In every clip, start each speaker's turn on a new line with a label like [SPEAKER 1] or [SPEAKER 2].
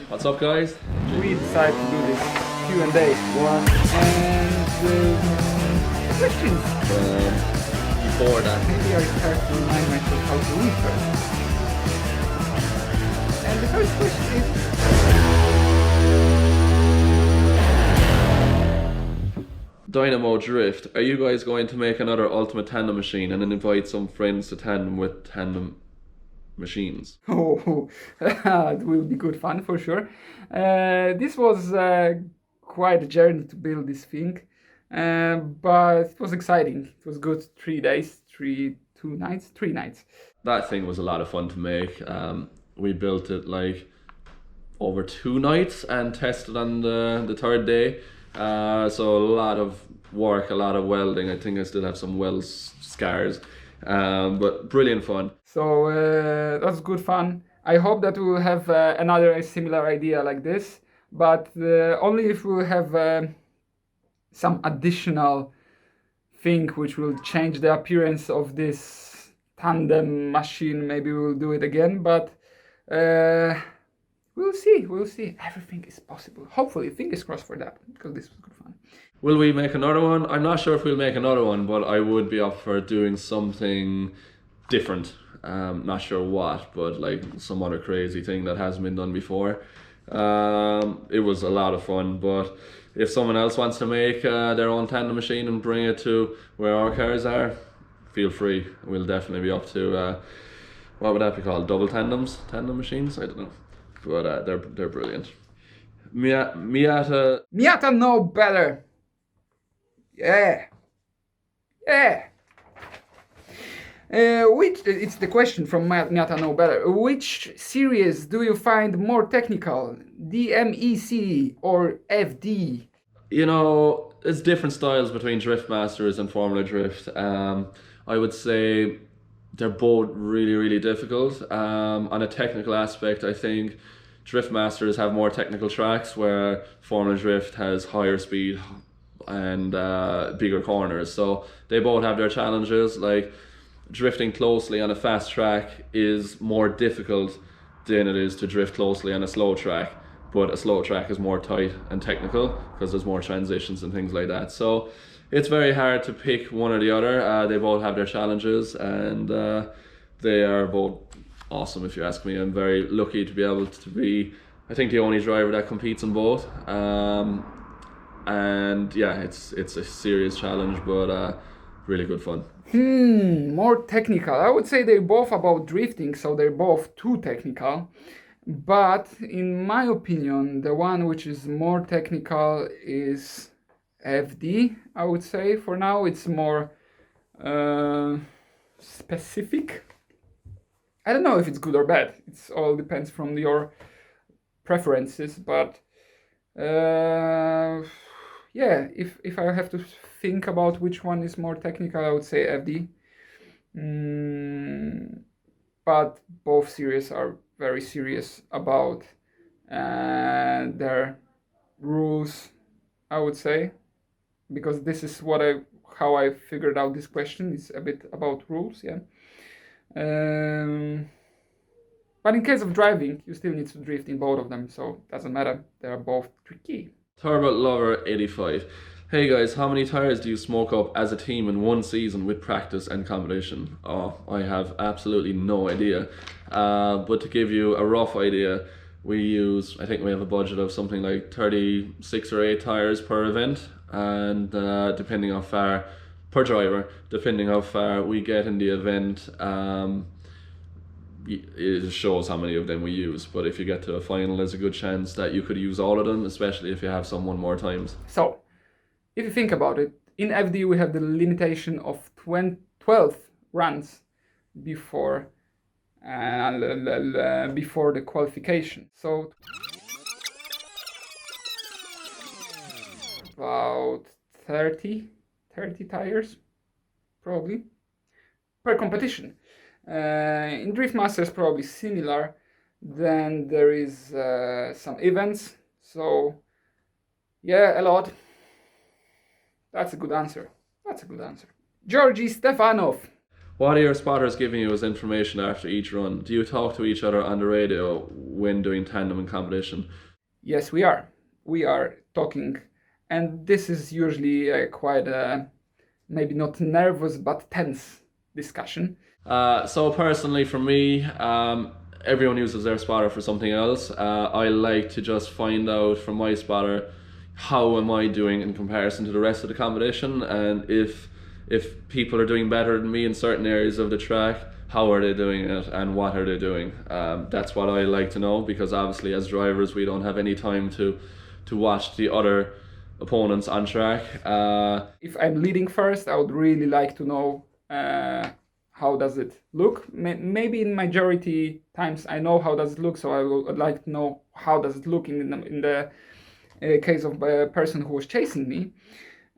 [SPEAKER 1] What's up, guys?
[SPEAKER 2] We decided to do this Q&A one and questions.
[SPEAKER 1] Before that,
[SPEAKER 2] Maybe I start to remind myself how to read first. And the first question is,
[SPEAKER 1] Dynamo Drift. Are you guys going to make another ultimate tandem machine and then invite some friends to tandem with tandem machines?
[SPEAKER 2] oh, it will be good fun for sure. This was quite a journey to build this thing, but it was exciting. It was good. 3 days, 3 nights.
[SPEAKER 1] That thing was a lot of fun to make. We built it like over 2 nights and tested on the third day. So a lot of work, a lot of welding. I think I still have some weld scars, but brilliant fun.
[SPEAKER 2] So that was good fun. I hope that we will have another similar idea like this, but only if we will have some additional thing which will change the appearance of this tandem machine. Maybe we will do it again, but we'll see. Everything is possible. Hopefully, fingers crossed for that, because this was good fun.
[SPEAKER 1] Will we make another one? I'm not sure if we'll make another one, but I would be up for doing something different. Not sure what, but like some other crazy thing that hasn't been done before. It was a lot of fun, but if someone else wants to make their own tandem machine and bring it to where our cars are, feel free. We'll definitely be up to what would that be called? Double tandems? Tandem machines? I don't know. But they're brilliant.
[SPEAKER 2] Miata know better. Yeah. It's the question from Miata know better. Which series do you find more technical, DMEC or FD?
[SPEAKER 1] You know, it's different styles between Drift Masters and Formula Drift. I would say they're both really, really difficult. On a technical aspect, I think Drift Masters have more technical tracks, where Formula Drift has higher speed and bigger corners. So they both have their challenges. Like, drifting closely on a fast track is more difficult than it is to drift closely on a slow track. But a slow track is more tight and technical because there's more transitions and things like that. So it's very hard to pick one or the other. They both have their challenges, and they are both awesome, if you ask me. I'm very lucky to be able to be, I think, the only driver that competes in both. And yeah, it's a serious challenge, but really good fun.
[SPEAKER 2] More technical. I would say they're both about drifting, so they're both too technical. But in my opinion, the one which is more technical is FD, I would say. For now, it's more specific. I don't know if it's good or bad. It all depends from your preferences, but yeah, if I have to think about which one is more technical, I would say FD. But both series are very serious about their rules, I would say, because this is how I figured out this question. It's a bit about rules, yeah. But in case of driving, you still need to drift in both of them, so it doesn't matter. They are both tricky.
[SPEAKER 1] Turbo Lover 85. Hey guys, how many tires do you smoke up as a team in one season with practice and competition? Oh, I have absolutely no idea. But to give you a rough idea, I think we have a budget of something like 36 or 8 tires per event, and depending how far, per driver, depending how far we get in the event, it shows how many of them we use. But if you get to a final, there's a good chance that you could use all of them, especially if you have someone more times.
[SPEAKER 2] So, if you think about it, in FD we have the limitation of 12 runs before the qualification. So about 30 tires probably per competition. In Drift Masters probably similar. Then there is some events. So yeah, a lot. That's a good answer. Georgi Stefanov.
[SPEAKER 1] What are your spotters giving you as information after each run? Do you talk to each other on the radio when doing tandem and competition?
[SPEAKER 2] Yes, we are. We are talking, and this is usually quite a maybe not nervous but tense discussion.
[SPEAKER 1] So personally, for me, everyone uses their spotter for something else. I like to just find out from my spotter how am I doing in comparison to the rest of the competition, and if people are doing better than me in certain areas of the track, how are they doing it and what are they doing? That's what I like to know, because obviously as drivers we don't have any time to watch the other opponents on track.
[SPEAKER 2] If I'm leading first, I would really like to know how does it look. Maybe in majority times I know how does it look, so I would like to know how does it look in the case of a person who was chasing me.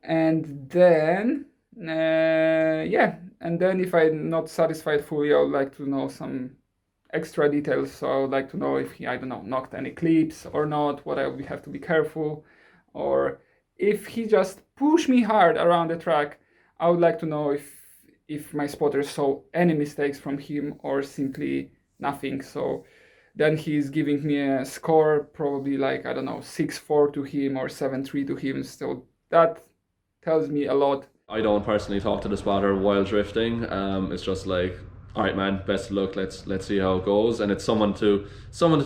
[SPEAKER 2] And then and then if I'm not satisfied fully, I would like to know some extra details. So I would like to know if he, I don't know, knocked any clips or not, what I would have to be careful, or if he just pushed me hard around the track. I would like to know if my spotter saw any mistakes from him or simply nothing. So then he's giving me a score, probably like, I don't know, 6-4 to him or 7-3 to him. So that tells me a lot.
[SPEAKER 1] I don't personally talk to the spotter while drifting. It's just like, all right, man, best of luck. Let's see how it goes, and it's someone to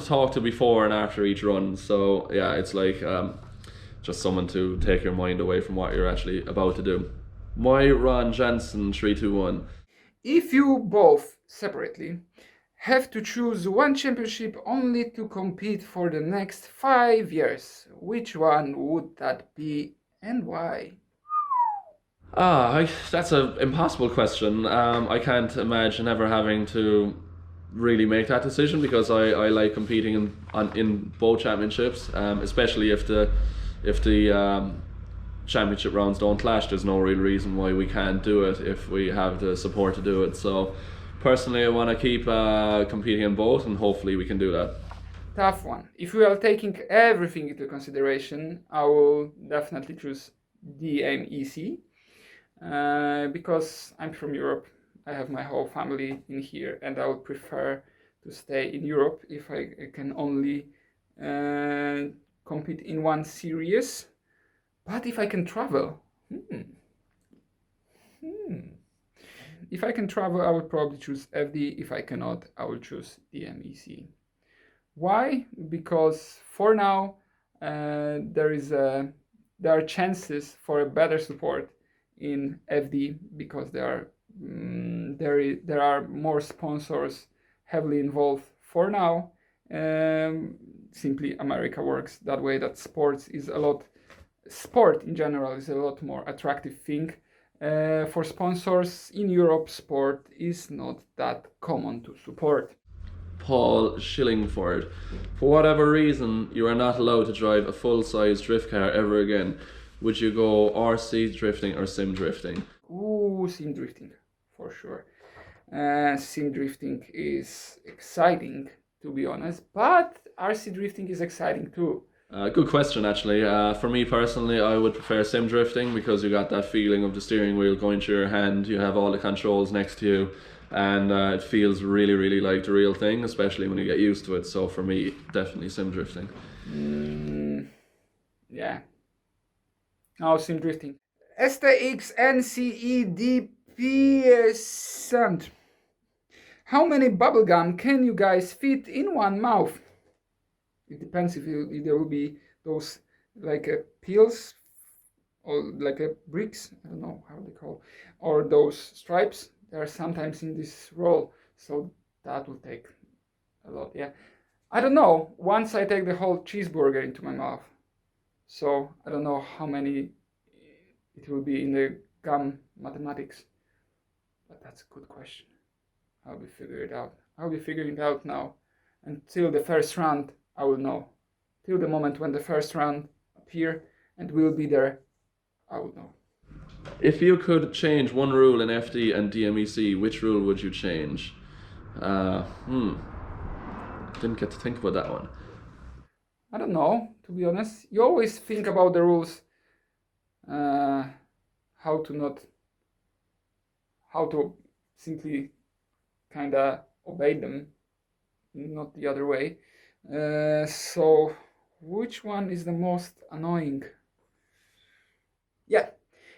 [SPEAKER 1] talk to before and after each run. So yeah, it's like just someone to take your mind away from what you're actually about to do. My Ron Jansen 321.
[SPEAKER 2] If you both separately have to choose one championship only to compete for the next 5 years, which one would that be and why?
[SPEAKER 1] That's an impossible question. I can't imagine ever having to really make that decision, because I like competing in both championships, especially if the championship rounds don't clash. There's no real reason why we can't do it if we have the support to do it. So personally, I want to keep competing in both, and hopefully we can do that.
[SPEAKER 2] Tough one. If we are taking everything into consideration, I will definitely choose DMEC. Because I'm from Europe, I have my whole family in here, and I would prefer to stay in Europe if I can only compete in one series. But if I can travel, if I can travel, I would probably choose FD. If I cannot, I will choose DMEC. Why? Because for now, there are chances for a better support in FD, because there are more sponsors heavily involved for now. Simply America works that way, that sport in general is a lot more attractive thing. For sponsors in Europe, sport is not that common to support.
[SPEAKER 1] Paul Shillingford. For whatever reason, you are not allowed to drive a full-size drift car ever again. Would you go RC drifting or sim drifting?
[SPEAKER 2] Ooh, sim drifting, for sure. Sim drifting is exciting, to be honest, but RC drifting is exciting too.
[SPEAKER 1] Good question, actually. For me personally, I would prefer sim drifting, because you got that feeling of the steering wheel going through your hand. You have all the controls next to you, and it feels really, really like the real thing, especially when you get used to it. So for me, definitely sim drifting.
[SPEAKER 2] Yeah. Oh, sim drifting. STX NCEDP Stunt. How many bubblegum can you guys fit in one mouth? It depends if there will be those like peels or like bricks, I don't know how they call, or those stripes. They are sometimes in this roll, so that will take a lot. Yeah, I don't know. Once I take the whole cheeseburger into my mouth, so I don't know how many it will be in the gum mathematics. But that's a good question. I'll be figuring it out. I'll be figuring it out now. Until the first round, I will know. Till the moment when the first round appear and will be there, I will know.
[SPEAKER 1] If you could change one rule in FD and DMEC, which rule would you change? Didn't get to think about that one.
[SPEAKER 2] I don't know, to be honest. You always think about the rules, how to simply kind of obey them, not the other way. So which one is the most annoying? Yeah,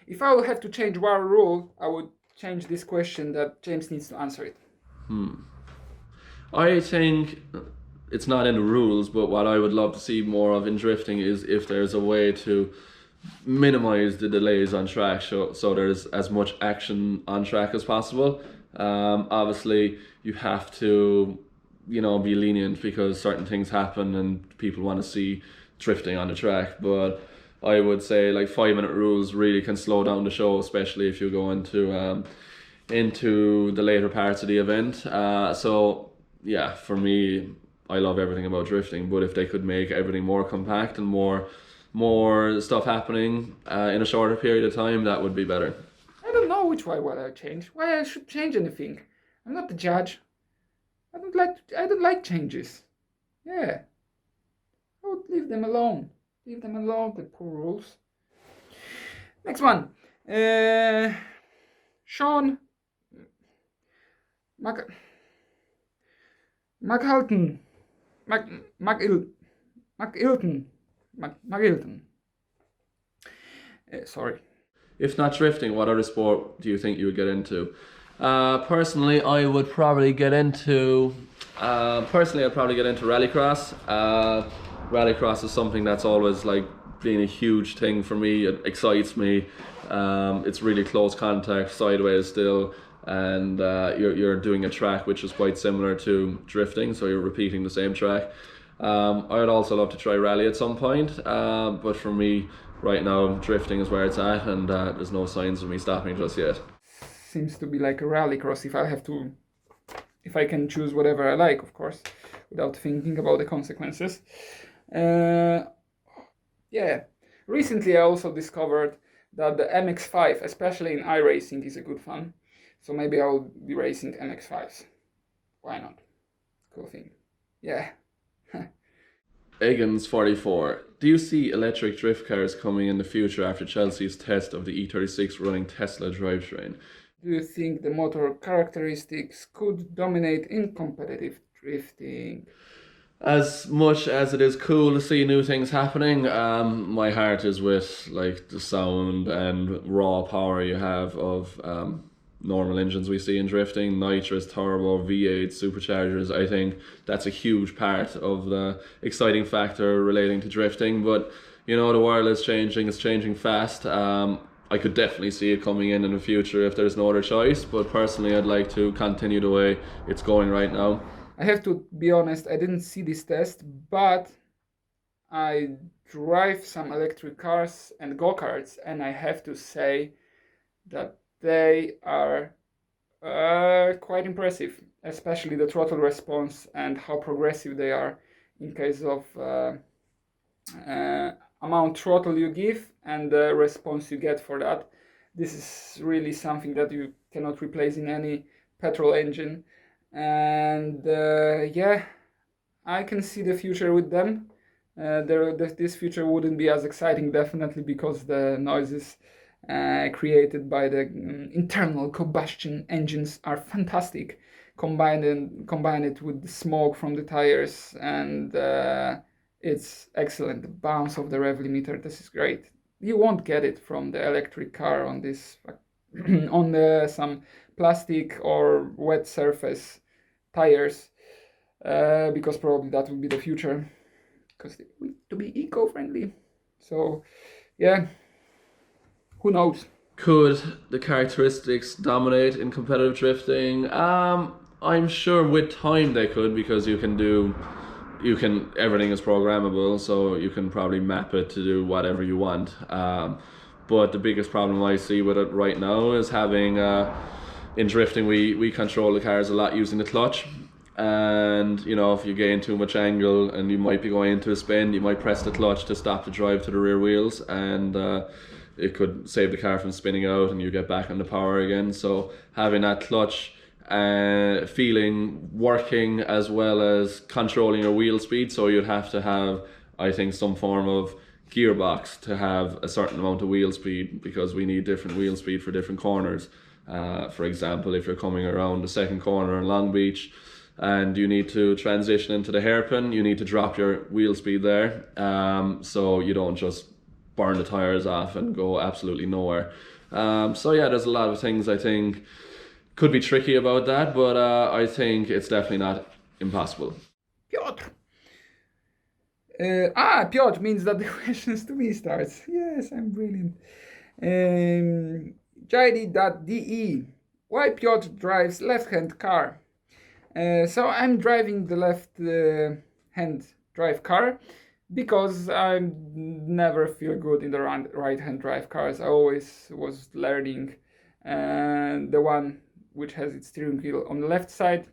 [SPEAKER 2] if I would have to change one rule, I would change this question that James needs to answer it.
[SPEAKER 1] I think it's not in the rules, but what I would love to see more of in drifting is if there's a way to minimize the delays on track, so there's as much action on track as possible. Obviously, you have to, be lenient because certain things happen and people want to see drifting on the track. But I would say like 5 minute rules really can slow down the show, especially if you go into the later parts of the event. So yeah, for me, I love everything about drifting. But if they could make everything more compact and more stuff happening in a shorter period of time, that would be better.
[SPEAKER 2] I don't know which way would I change. Why I should change anything? I'm not the judge. I don't like changes. Yeah. I would leave them alone. Leave them alone, the poor rules. Next one. Sean McIlton. Sorry.
[SPEAKER 1] If not drifting, what other sport do you think you would get into? Personally, I would probably get into. I'd probably get into rallycross. Rallycross is something that's always like been a huge thing for me. It excites me. It's really close contact, sideways still, and you're doing a track which is quite similar to drifting, so you're repeating the same track. I'd also love to try rally at some point, but for me, right now, drifting is where it's at, and there's no signs of me stopping just yet.
[SPEAKER 2] Seems to be like a rallycross if I can choose whatever I like, of course, without thinking about the consequences. Yeah, recently I also discovered that the MX-5, especially in iRacing, is a good fun. So maybe I'll be racing MX-5s. Why not? Cool thing. Yeah.
[SPEAKER 1] Eggins44. Do you see electric drift cars coming in the future after Chelsea's test of the E36 running Tesla drivetrain?
[SPEAKER 2] Do you think the motor characteristics could dominate in competitive drifting?
[SPEAKER 1] As much as it is cool to see new things happening, my heart is with like the sound and raw power you have of normal engines we see in drifting, nitrous, turbo, V8, superchargers. I think that's a huge part of the exciting factor relating to drifting. But the world is changing, it's changing fast. I could definitely see it coming in the future if there's no other choice, but personally I'd like to continue the way it's going right now.
[SPEAKER 2] I have to be honest, I didn't see this test, but I drive some electric cars and go-karts, and I have to say that they are quite impressive, especially the throttle response and how progressive they are in case of amount throttle you give and the response you get for that. This is really something that you cannot replace in any petrol engine, and yeah, I can see the future with them. This future wouldn't be as exciting, definitely, because the noises created by the internal combustion engines are fantastic. Combine it with the smoke from the tires, and it's excellent. The bounce of the rev limiter, this is great. You won't get it from the electric car on this on some plastic or wet surface tires, because probably that will be the future, because they need to be eco-friendly. So yeah, who knows?
[SPEAKER 1] Could the characteristics dominate in competitive drifting? I'm sure with time they could, because everything is programmable, so you can probably map it to do whatever you want. But the biggest problem I see with it right now is having in drifting we control the cars a lot using the clutch, and if you gain too much angle and you might be going into a spin, you might press the clutch to stop the drive to the rear wheels, and it could save the car from spinning out and you get back on the power again. So having that clutch feeling working as well as controlling your wheel speed, so you'd have to have, I think, some form of gearbox to have a certain amount of wheel speed, because we need different wheel speed for different corners. For example, if you're coming around the second corner in Long Beach and you need to transition into the hairpin, you need to drop your wheel speed there, so you don't just burn the tires off and go absolutely nowhere. So yeah, there's a lot of things I think could be tricky about that, but I think it's definitely not impossible.
[SPEAKER 2] Piotr. Piotr means that the questions to me starts. Yes, I'm brilliant. JD.de. Why Piotr drives left-hand car? So I'm driving the left-hand drive car because I never feel good in the right-hand drive cars. I always was learning the one which has its steering wheel on the left side.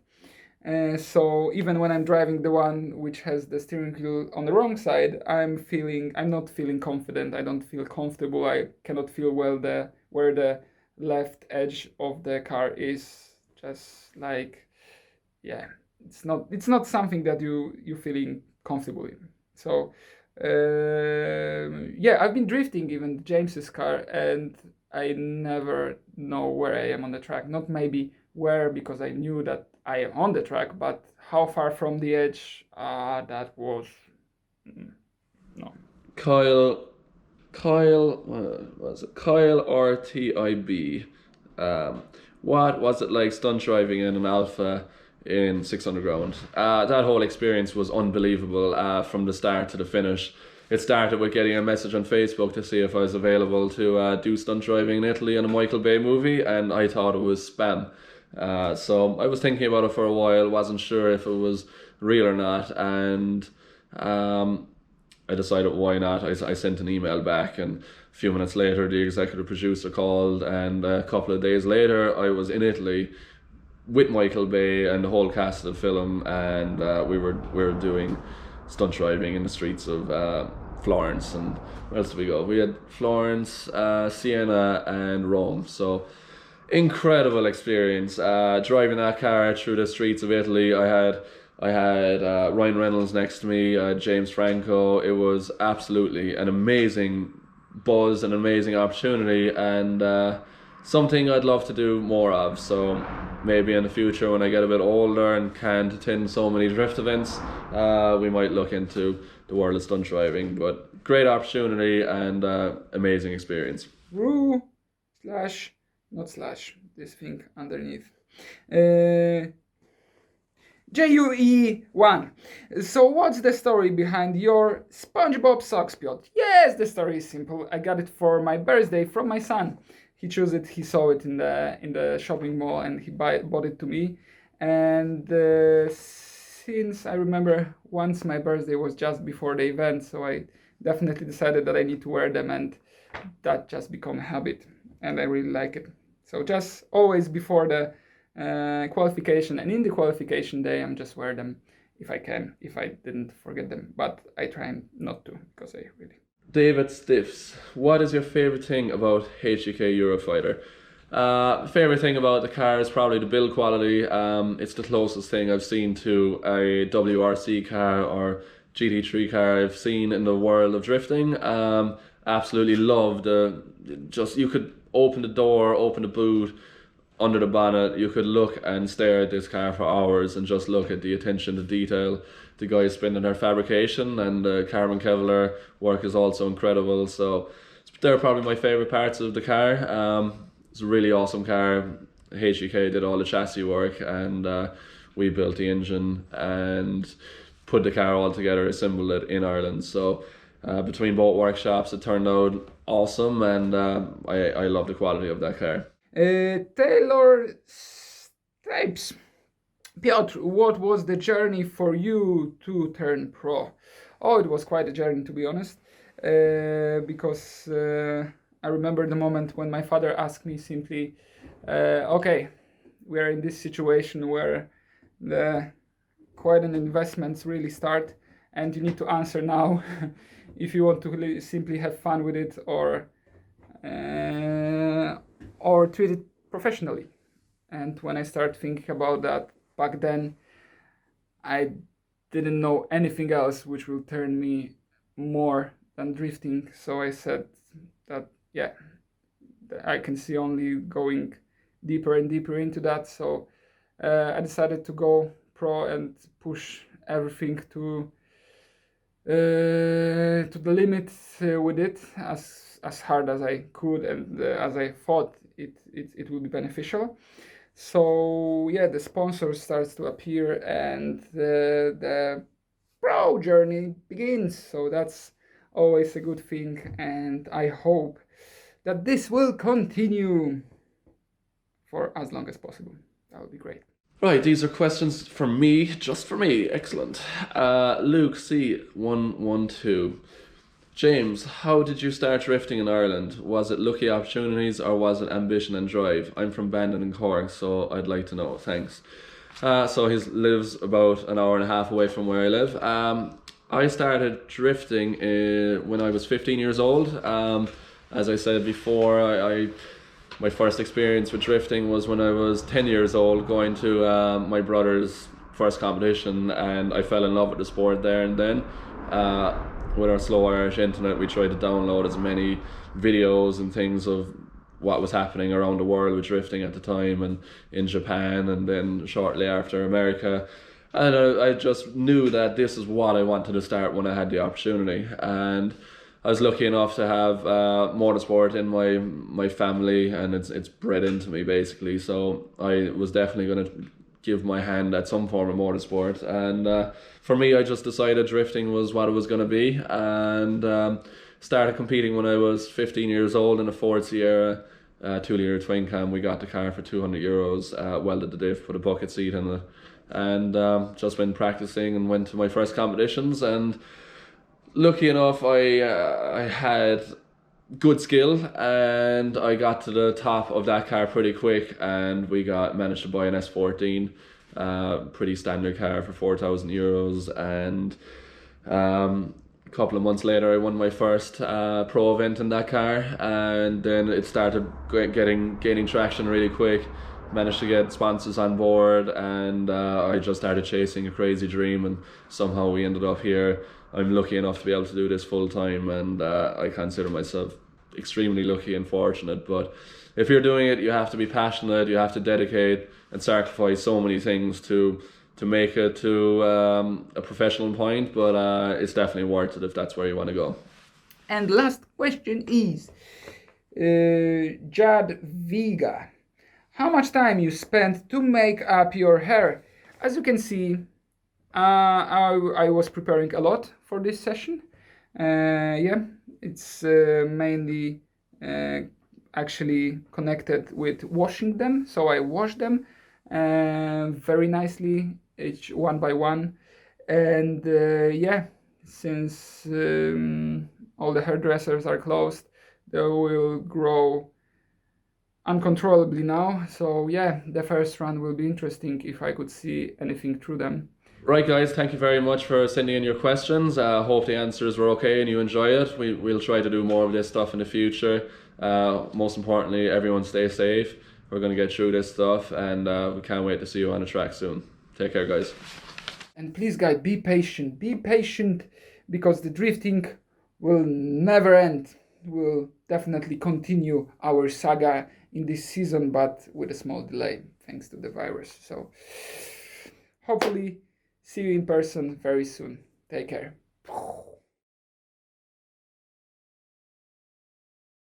[SPEAKER 2] So even when I'm driving the one which has the steering wheel on the wrong side, I'm not feeling confident. I don't feel comfortable. I cannot feel well where the left edge of the car is. Just like, yeah, it's not something that you feeling comfortable in. So yeah, I've been drifting even James's car, and I never know where I am on the track. Not maybe where, because I knew that I am on the track, but how far from the edge? That was no.
[SPEAKER 1] What was it? Kyle RTIB. What was it like stunt driving in an Alpha in 600 ground? That whole experience was unbelievable from the start to the finish. It started with getting a message on Facebook to see if I was available to do stunt driving in Italy in a Michael Bay movie, and I thought it was spam. So I was thinking about it for a while, wasn't sure if it was real or not, and I decided why not. I sent an email back, and a few minutes later the executive producer called, and a couple of days later I was in Italy with Michael Bay and the whole cast of the film, and we were doing stunt driving in the streets of Florence. And where else did we go? We had Florence, Siena and Rome. So incredible experience driving that car through the streets of Italy. I had Ryan Reynolds next to me, James Franco. It was absolutely an amazing buzz, an amazing opportunity, and something I'd love to do more of. So maybe in the future, when I get a bit older and can't attend so many drift events, we might look into the world of stunt driving. But great opportunity and amazing experience.
[SPEAKER 2] Roo slash not slash this thing underneath. JUE1. So what's the story behind your SpongeBob socks, Piotr? Yes, the story is simple. I got it for my birthday from my son. He chose it. He saw it in the shopping mall, and he bought it to me. And since I remember once my birthday was just before the event, so I definitely decided that I need to wear them, and that just become a habit, and I really like it. So just always before the qualification and in the qualification day, I'm just wear them if I can, if I didn't forget them, but I try not to, because I really.
[SPEAKER 1] David Stiffs, what is your favorite thing about HDK Eurofighter? Favorite thing about the car is probably the build quality. It's the closest thing I've seen to a WRC car or GT3 car I've seen in the world of drifting. Absolutely love you could open the door, open the boot, under the bonnet, you could look and stare at this car for hours and just look at the attention to detail. The guys spending their fabrication, and the carbon Kevlar work is also incredible. So they're probably my favorite parts of the car. It's a really awesome car. HDK did all the chassis work, and we built the engine and put the car all together, assembled it in Ireland. So between both workshops, it turned out awesome, and I love the quality of that car.
[SPEAKER 2] Taylor Stripes. Piotr, what was the journey for you to turn pro? Oh, it was quite a journey, to be honest, because I remember the moment when my father asked me simply, okay, we are in this situation where quite an investments really start, and you need to answer now if you want to simply have fun with it or treat it professionally. And when I started thinking about that back then, I didn't know anything else which will turn me more than drifting. So I said that, yeah, I can see only going deeper and deeper into that. So I decided to go pro and push everything to the limit with it as hard as I could and as I thought it would be beneficial. So yeah, the sponsor starts to appear and the pro journey begins. So that's always a good thing, and I hope that this will continue for as long as possible. That would be great.
[SPEAKER 1] Right, these are questions for me, just for me. Excellent. Luke C112. James, how did you start drifting in Ireland? Was it lucky opportunities or was it ambition and drive? I'm from Bandon and Cork, so I'd like to know. Thanks. So he lives about an hour and a half away from where I live. I started drifting when I was 15 years old. As I said before, my first experience with drifting was when I was 10 years old, going to my brother's first competition, and I fell in love with the sport there and then. With our slow Irish internet, we tried to download as many videos and things of what was happening around the world with drifting at the time, and in Japan, and then shortly after America. And I just knew that this is what I wanted to start when I had the opportunity. And I was lucky enough to have motorsport in my family, and it's bred into me basically. So I was definitely going to give my hand at some form of motorsport. And for me, I just decided drifting was what it was going to be, and started competing when I was 15 years old in a Ford Sierra 2-litre twin cam. We got the car for €200, welded the diff, put a bucket seat in it, and just been practicing and went to my first competitions. And lucky enough, I had good skill, and I got to the top of that car pretty quick, and we managed to buy an S14, pretty standard car for €4,000, and a couple of months later I won my first pro event in that car, and then it started gaining traction really quick. Managed to get sponsors on board, and I just started chasing a crazy dream, and somehow we ended up here. I'm lucky enough to be able to do this full time, and I consider myself extremely lucky and fortunate. But if you're doing it, you have to be passionate, you have to dedicate and sacrifice so many things to make it to a professional point, but it's definitely worth it if that's where you want to go.
[SPEAKER 2] And last question is Jad Viga. How much time you spent to make up your hair? As you can see, I was preparing a lot for this session. Yeah, it's mainly actually connected with washing them. So I wash them very nicely, each one by one. And yeah, since all the hairdressers are closed, they will grow uncontrollably now. So yeah, the first run will be interesting if I could see anything through them.
[SPEAKER 1] Right, guys, thank you very much for sending in your questions. Hope the answers were okay and you enjoy it. We'll try to do more of this stuff in the future. Most importantly, everyone stay safe. We're going to get through this stuff, and we can't wait to see you on the track soon. Take care, guys.
[SPEAKER 2] And please, guys, be patient. Be patient, because the drifting will never end. We'll definitely continue our saga in this season, but with a small delay thanks to the virus. So hopefully see you in person very soon. Take care.